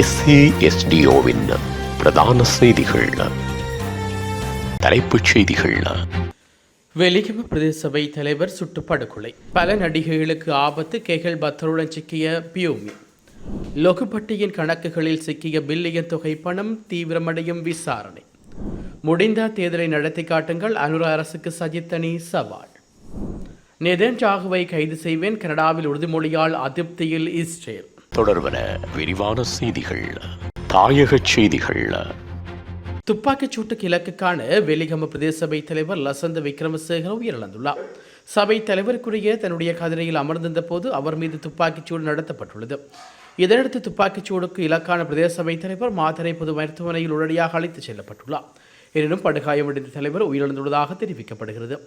SASDOவின் பிரதான செய்திகள். தலைப்புச் செய்திகள். வெலிகம பிரதேச சபை தலைவர் சுட்டு படுகொலை. பல நடிகைகளுக்கு ஆபத்து. கேகல் பத்தருடன் சிக்கிய பியூமி. லொகுப்பட்டியின் கணக்குகளில் சிக்கிய பில்லியன் தொகை பணம் தீவிரமடையும் விசாரணை. முடிந்த தேர்தலை நடத்தி காட்டுங்கள். அனுர அரசுக்கு சஜித் அணி சவால். நெதன்யாகுவை கைது செய்வேன். கனடாவில் உறுதிமொழியால் அதிருப்தியில் இஸ்ரேல். தொடர்பன விரிவான செய்திகள். தாயகச் செய்திகள். துப்பாக்கிச் சூட்டுக்கு இலக்குக்கான வெலிகம பிரதேச சபை தலைவர் லசந்த விக்ரமசேகர உயிரிழந்துள்ளார். சபை தலைவருக்குரிய தன்னுடைய கதிரையில் அமர்ந்திருந்த போது அவர் மீது துப்பாக்கிச்சூடு நடத்தப்பட்டுள்ளது. இதனடுத்து துப்பாக்கிச்சூடுக்கு இலக்கான பிரதேச சபை தலைவர் மாத்தறை பொது மருத்துவமனையில் உடனடியாக அழைத்துச் செல்லப்பட்டுள்ளார். எனினும் படுகாயமடைந்த தலைவர் உயிரிழந்துள்ளதாக தெரிவிக்கப்படுகிறது.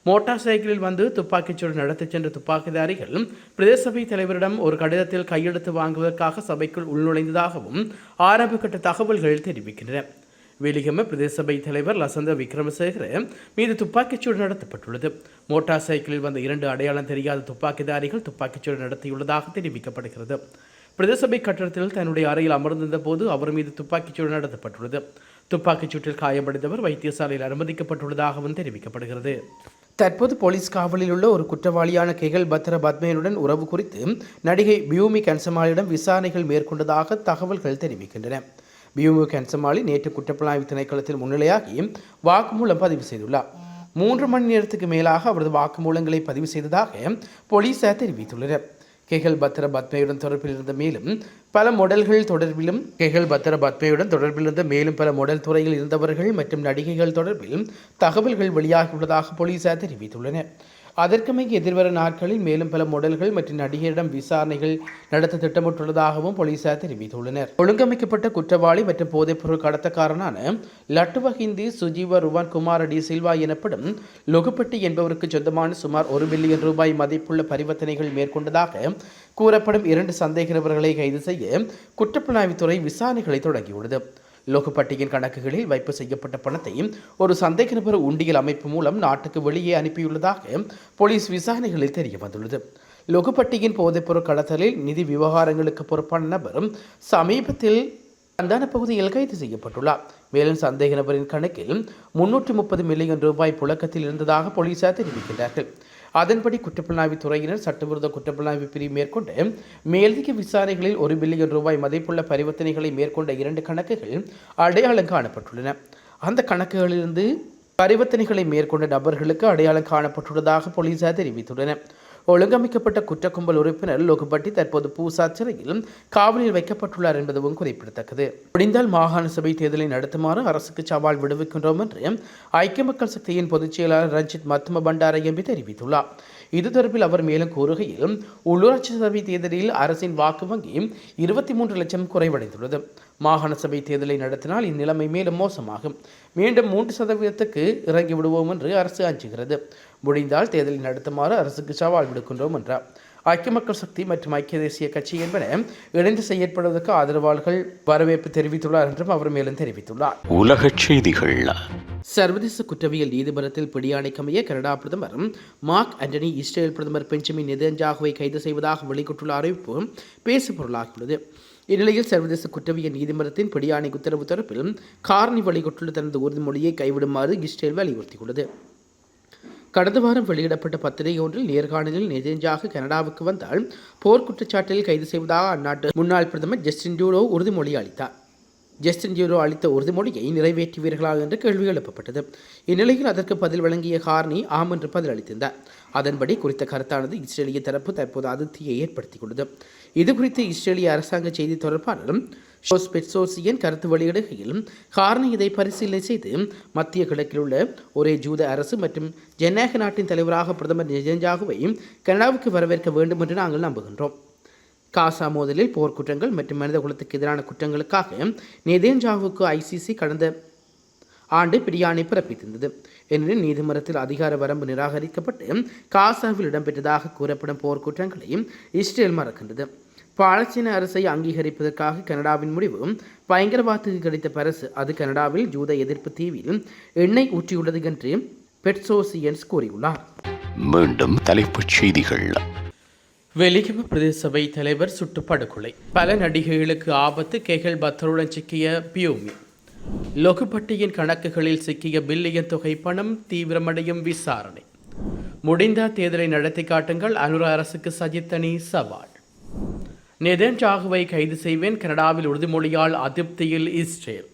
மோட்டார் சைக்கிளில் வந்து துப்பாக்கிச்சூடு நடத்திச் சென்ற துப்பாக்கிதாரிகள் பிரதேச சபை தலைவரிடம் ஒரு கடிதத்தில் கையெழுத்து வாங்குவதற்காக சபைக்குள் உள்நுழைந்ததாகவும் ஆரம்பகட்ட தகவல்கள் தெரிவிக்கின்றன. வெலிகம பிரதேச சபை தலைவர் லசந்த விக்ரமசேகர மீது துப்பாக்கிச்சூடு நடத்தப்பட்டுள்ளது. மோட்டார் சைக்கிளில் வந்த 2 அடையாளம் தெரியாத துப்பாக்கிதாரிகள் துப்பாக்கிச்சூடு நடத்தியுள்ளதாக தெரிவிக்கப்படுகிறது. பிரதேச சபை கட்டடத்தில் தன்னுடைய அறையில் அமர்ந்திருந்த போது அவர் மீது துப்பாக்கிச்சூடு நடத்தப்பட்டுள்ளது. துப்பாக்கிச்சூட்டில் காயமடைந்தவர் வைத்தியசாலையில் அனுமதிக்கப்பட்டுள்ளதாகவும் தெரிவிக்கப்படுகிறது. தற்போது போலீஸ் காவலில் உள்ள ஒரு குற்றவாளியான கெகல் பத்ர பத்மேனுடன் உறவு குறித்து நடிகை பியூமி கன்சமாலிடம் விசாரணைகள் மேற்கொண்டதாக தகவல்கள் தெரிவிக்கின்றன. பியூமி கன்சமாலி நேற்று குற்றப்புலனாய்வு திணைக்களத்தில் முன்னிலையாகி வாக்குமூலம் பதிவு செய்துள்ளார். 3 மணி நேரத்துக்கு மேலாக அவரது வாக்குமூலங்களை பதிவு செய்ததாக போலீசார் தெரிவித்துள்ளனர். கெகல் பத்ர பத்மேயுடன் தொடர்பில் இருந்த மேலும் பல மொடல்கள் தொடர்பிலும் பல மொடல் துறையில் இருந்தவர்கள் மற்றும் நடிகைகள் தொடர்பில் தகவல்கள் வெளியாகியுள்ளதாக போலீசார் தெரிவித்துள்ளனர். அதற்கமைக்கு எதிர்வரும் நாட்களில் மேலும் பல மொடல்கள் மற்றும் நடிகரிடம் விசாரணைகள் நடத்த திட்டமிட்டுள்ளதாகவும் போலீசார் தெரிவித்துள்ளனர். ஒழுங்கமைக்கப்பட்ட குற்றவாளி மற்றும் போதைப்பொருள் கடத்தக்காரனான லட்டுவ ஹிந்தி சுஜீவ ருவான் குமார டி சில்வா எனப்படும் லொகுப்பட்டி என்பவருக்கு சொந்தமான சுமார் 1 பில்லியன் ரூபாய் மதிப்புள்ள பரிவர்த்தனைகள் மேற்கொண்டதாக கூறப்படும் 2 சந்தேக நபர்களை கைது செய்ய குற்றப்புலனாய்வுத்துறை விசாரணைகளை தொடங்கியுள்ளது. லொகுப்பட்டியின் கணக்குகளில் வைப்பு செய்யப்பட்ட பணத்தை ஒரு சந்தேக நபர் உண்டியல் அமைப்பு மூலம் நாட்டுக்கு வெளியே அனுப்பியுள்ளதாக போலீஸ் விசாரணைகளில் தெரிய வந்துள்ளது. லொகுப்பட்டியின் போதைப்பொருள் கடத்தலில் நிதி விவகாரங்களுக்கு பொறுப்பான நபரும் சமீபத்தில் அந்தான பகுதியில் கைது செய்யப்பட்டுள்ளார். மேலும் சந்தேக நபரின் கணக்கில் 330 மில்லியன் ரூபாய் புழக்கத்தில் இருந்ததாக போலீசார் தெரிவிக்கின்றார்கள். அதன்படி குற்றப்புலனாய்வு துறையினர் சட்டவிரோத குற்றப்புலனாய்வு பிரிவு மேற்கொண்ட மேலதிக விசாரணைகளில் 1 பில்லியன் ரூபாய் மதிப்புள்ள பரிவர்த்தனைகளை மேற்கொண்ட 2 கணக்குகள் அடையாளம் காணப்பட்டுள்ளன. அந்த கணக்குகளிலிருந்து பரிவர்த்தனைகளை மேற்கொண்ட நபர்களுக்கு அடையாளம் காணப்பட்டுள்ளதாக போலீசார் தெரிவித்துள்ளனர். ஒழுங்கமைக்கப்பட்ட குற்ற கும்பல் உறுப்பினர் லொகுப்பட்டி தற்போது பூசா சிறையில் காவலில் வைக்கப்பட்டுள்ளார் என்பதும் குறிப்பிடத்தக்கது. முடிந்தால் மாகாண சபை தேர்தலை நடத்துமாறு அரசுக்கு சவால் விடுவிக்கின்றோம் என்று ஐக்கிய மக்கள் சக்தியின் பொதுச் செயலாளர் ரஞ்சித் மத்தும பண்டார எம்பி தெரிவித்துள்ளார். இது தொடர்பில் அவர் மேலும் கூறுகையில், உள்ளூராட்சி சபை தேர்தலில் அரசின் வாக்கு வங்கி 23 லட்சம் குறைவடைந்துள்ளது. மாகாண சபை தேர்தலை நடத்தினால் இந்நிலைமை மேலும் மோசமாகும். மீண்டும் 3% இறங்கி விடுவோம் என்று அரசு அஞ்சுகிறது. முடிந்தால் தேர்தலை நடத்துமாறு அரசுக்கு சவால் விடுக்கின்றோம் என்றார். ஐக்கிய மக்கள் சக்தி மற்றும் ஐக்கிய தேசிய கட்சி என்பன இணைந்து செயற்படுவதற்கு ஆதரவாளர்கள் வரவேற்பு தெரிவித்துள்ளார் என்றும் அவர் மேலும் தெரிவித்துள்ளார். உலகச் செய்திகள். சர்வதேச குற்றவியல் நீதிமன்றத்தில் பிடியாணைக்கமைய கனடா பிரதமர் மார்க் ஆண்டனி இஸ்ரேல் பிரதமர் பெஞ்சமின் நெதன்யாகுவை கைது செய்வதாக வெளியிட்டுள்ள அறிவிப்பு பேசுபொருளாகியுள்ளது. இந்நிலையில் சர்வதேச குற்றவியல் நீதிமன்றத்தின் பிடியாணை உத்தரவு தொடர்பில் காரணி வெளியிட்டுள்ள தனது உறுதிமொழியை கைவிடுமாறு இஸ்ரேல் வலியுறுத்தியுள்ளது. கடந்த வாரம் வெளியிடப்பட்ட பத்திரிகை ஒன்றில் நேர்காணலில் நெதன்யாகு கனடாவுக்கு வந்தால் போர் குற்றச்சாட்டில் கைது செய்வதாக அந்நாட்டு முன்னாள் பிரதமர் ஜஸ்டின் ட்ரூடோ உறுதிமொழி அளித்தார். ஜஸ்டின் ட்ரூடோ அளித்த உறுதிமொழியை நிறைவேற்றுவீர்களா என்று கேள்வி எழுப்பப்பட்டது. இந்நிலையில் அதற்கு பதில் வழங்கிய கார்னி ஆம் என்று பதில் அளித்திருந்தார். அதன்படி குறித்த கருத்தானது இஸ்ரேலிய தரப்பு தற்போது அதிருப்தியை ஏற்படுத்தியுள்ளது. இதுகுறித்து இஸ்ரேலிய அரசாங்க செய்தி தொடர்பாளரும் பெட்சோசியன் கருத்து வெளியிடுகையில், காரணம் இதை பரிசீலனை செய்து மத்திய கிழக்கில் உள்ள ஒரே ஜூத அரசு மற்றும் ஜனநாயக நாட்டின் தலைவராக பிரதமர் நெதன்யாகுவை கனடாவுக்கு வரவேற்க வேண்டும் என்று நாங்கள் நம்புகின்றோம். காசா மோதலில் போர்க்குற்றங்கள் மற்றும் மனித குலத்துக்கு எதிரான குற்றங்களுக்காக நெதன்யாகுவுக்கு ICC கடந்த ஆண்டு பிடியாணை பிறப்பித்திருந்தது. எனினும் நீதிமன்றத்தில் அதிகார வரம்பு நிராகரிக்கப்பட்டு காசாவில் இடம்பெற்றதாக கூறப்படும் போர்க்குற்றங்களையும் இஸ்ரேல் மறக்கின்றது. பாலஸ்தீன அரசை அங்கீகரிப்பதற்காக கனடாவின் முடிவு பயங்கரவாதத்துக்கு கிடைத்த பரிசு. அது கனடாவில் ஜூத எதிர்ப்பு தீவில் எண்ணெய் ஊற்றியுள்ளது என்று பெட்சோசியன்ஸ் கூறியுள்ளார். மீண்டும் தலைப்புச் செய்திகள். வெலிகம பிரதேச சபை தலைவர் சுட்டு படுகொலை. பல நடிகைகளுக்கு ஆபத்து. கேகல் பத்தருடன் சிக்கிய பியூமி. லொகுப்பட்டியின் கணக்குகளில் சிக்கிய பில்லியன் தொகை பணம் தீவிரமடையும் விசாரணை. முடிந்த தேர்தலை நடத்தி காட்டுங்கள், அனுர அரசுக்கு சஜித் அணி சவால். நெதன்யாகுவை கைது செய்வேன், கனடாவில் உறுதிமொழியால் அதிருப்தியில் இஸ்ரேல்.